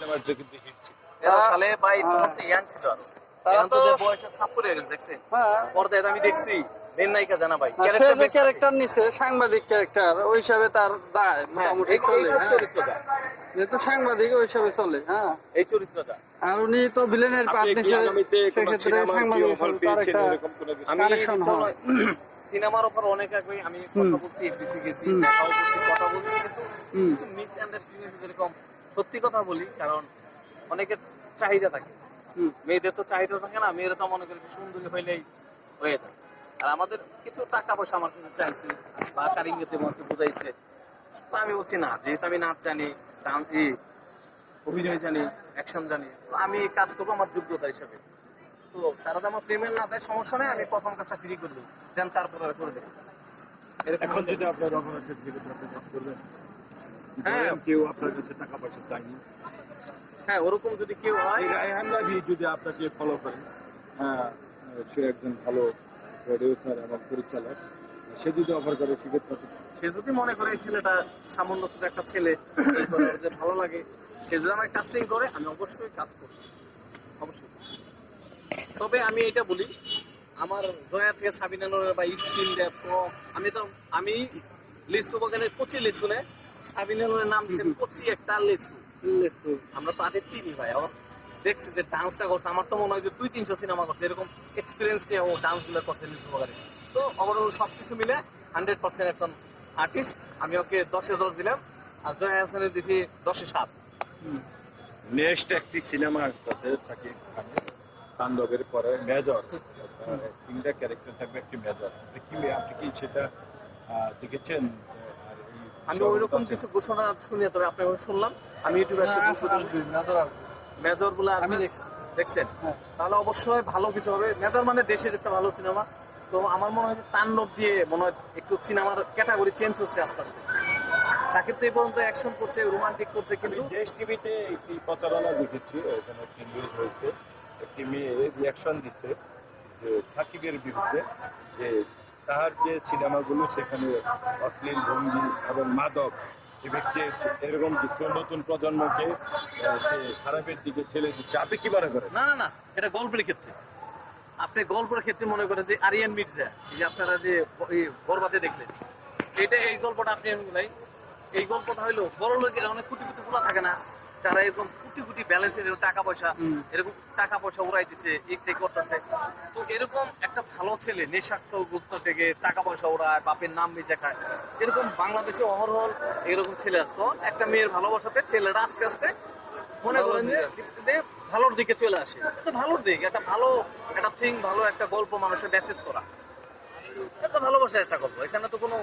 সিনেমার যে কিন্তু হিট ছিল। সালে ভাই তখন তো ইয়াং ছিল আর। এখন তো যে বয়সে ছাপ পড়ে গেছে দেখছেন। পর্দায় আমি দেখছি মেন নায়িকা জানা ভাই। সে যে ক্যারেক্টার নিছে সাংবাদিক ক্যারেক্টার ওই হিসাবে তার যায় মোটামুটি চলে। চরিত্র যায় যেহেতু সাংবাদিক ওই হিসাবে চলে। হ্যাঁ এই চরিত্র যায়। আর উনি তো ভিলেনের পার্ট আপনি কি নিছে আগামীতে কোনো সেক্ষেত্রে সিনেমার কি সাংবাদিক অফার হিসেবে তার পেয়েছেন একটা এরকম কোনো কিছু? আমি কানেকশন হয়। সিনেমার উপর অনেক আগে আমি কথা বলছি, এফডিসি গেছি, দেখাও করছি, কথা বলছি, কিন্তু কিছু মিস আন্ডারস্ট্যান্ডিং যেরকম সত্যি কথা বলি, কারণ অনেকের চাহিদা থাকে, মেয়েদের তো চাহিদা থাকে না, মেয়েরা তো মনে করে সুন্দরী হইলেই হয়ে যায়। আর আমাদের কিছু টাকা পয়সা আমার কাছে চাইছে বা কারিঙ্গিতে আমাকে বুঝাইছে, তো আমি বলছি না, যেহেতু আমি নাচ জানি, অভিনয় জানি, অ্যাকশন জানি, তো আমি কাজ করবো আমার যোগ্যতা হিসাবে। তো তারা তো আমার পেমেন্ট না দেয়, সমস্যা নেই, আমি প্রথম কাজটা ফ্রি করে দেবো, দেন তারপরে করে দেবো। এখন যদি আপনার অপরাধের দিকে আপনি কাজ করবেন, হ্যাঁ কেউ আপনার কাছে টাকা পয়সা চায়নি, হ্যাঁ ওরকম যদি কেউ হয়, এই রায়হান রাভি যদি আপনাকে ফলো করে, হ্যাঁ সে একজন ভালো প্রডিউসার এবং পরিচালক, সে যদি অফার করে সেক্ষেত্রে সে যদি মনে করে এই ছেলেটা সামান্য ছোট একটা ছেলে, এরপরে ওর যে ভালো লাগে, সে যদি আমার কাস্টিং করে, আমি অবশ্যই কাজ করবো, অবশ্যই। তবে আমি এটা বলি, আমার জয়ার থেকে সাবিনা নুরের বা স্কিন ডেপ, আমি লিচু বাগানের কচি লিচু নে, সাবিনা নুরের নাম ছিল কচি একটা লিচু। আমরা তো আগে চিনি ভাই, আর দেখছি যে ডান্সটা করছে, আমার তো মনে হয় যে 200-300 সিনেমা করছে, এরকম এক্সপিরিয়েন্স নিয়ে ও ডান্স গুলো করছে লিচু বাগানে। তো ওভারঅল সবকিছু মিলে 100% একজন আর্টিস্ট। আমি ওকে 10-10 দিলাম, আর জয়া হাসানের দিছি 10-7। নেক্সট একটি সিনেমা আসছে সাকিব খানের, তাণ্ডবের পরে মেজর, তিনটা ক্যারেক্টার থাকবে, একটি মেজর। আপনি কি সেটা দেখেছেন? আমি ওইরকম কিছু ঘোষণা শুনি, তবে আপনার শুনলাম, আমি ইউটিউবে মেজর বলে আমি দেখছি। দেখছেন, তাহলে অবশ্যই ভালো কিছু হবে। মেজর মানে দেশের একটা ভালো সিনেমা। তো আমার মনে হয় যে তাণ্ডব দিয়ে মনে হয় একটু সিনেমার ক্যাটাগরি চেঞ্জ হচ্ছে আস্তে আস্তে। সাকিব তো এই পর্যন্ত অ্যাকশন করছে, রোমান্টিক করছে, কিন্তু দেশ টিভিতে একটি প্রচারণা দেখেছি, ওখানে একটি নিউজ হয়েছে, একটি মেয়ে রিয়াকশন দিচ্ছে যে সাকিবের বিরুদ্ধে, যে তার যে সিনেমাগুলো সেখানে অশ্লীল ভঙ্গি এবং মাদক এরকম কিছু নতুন প্রজন্মকে সে খারাপের দিকে ঠেলে দিচ্ছে। আপনি কি মনে করেন? না না না, এটা গল্পের ক্ষেত্রে। আপনি গল্পের ক্ষেত্রে মনে করেন যে আরিয়ান মির্জা, এই যে আপনারা যে বরবাদে দেখলেন, এই গল্পটা আপনি নাই, এই গল্পটা হইলো বড় লোকের অনেক কোটি কোটি পোলা থাকে না, যারা এরকম কোটি কোটি ব্যালেন্সের টাকা পয়সা, এরকম টাকা পয়সা উড়াই দিছে, এই করতেছে। তো এরকম একটা ভালো ছেলে নেশাক্ত থেকে টাকা পয়সা উড়ায়, বাপের নাম মিশে খায়, এরকম বাংলাদেশে অহরহ এরকম ছেলে আসতো। একটা মেয়ের ভালোবাসাতে ছেলেরা আস্তে আস্তে মনে করেন যে ভালোর দিকে চলে আসে। এটা ভালোর দিক, একটা ভালো একটা থিং, ভালো একটা গল্প মানুষের মেসেজ করা, একটা ভালোবাসার একটা গল্প। এখানে তো কোনো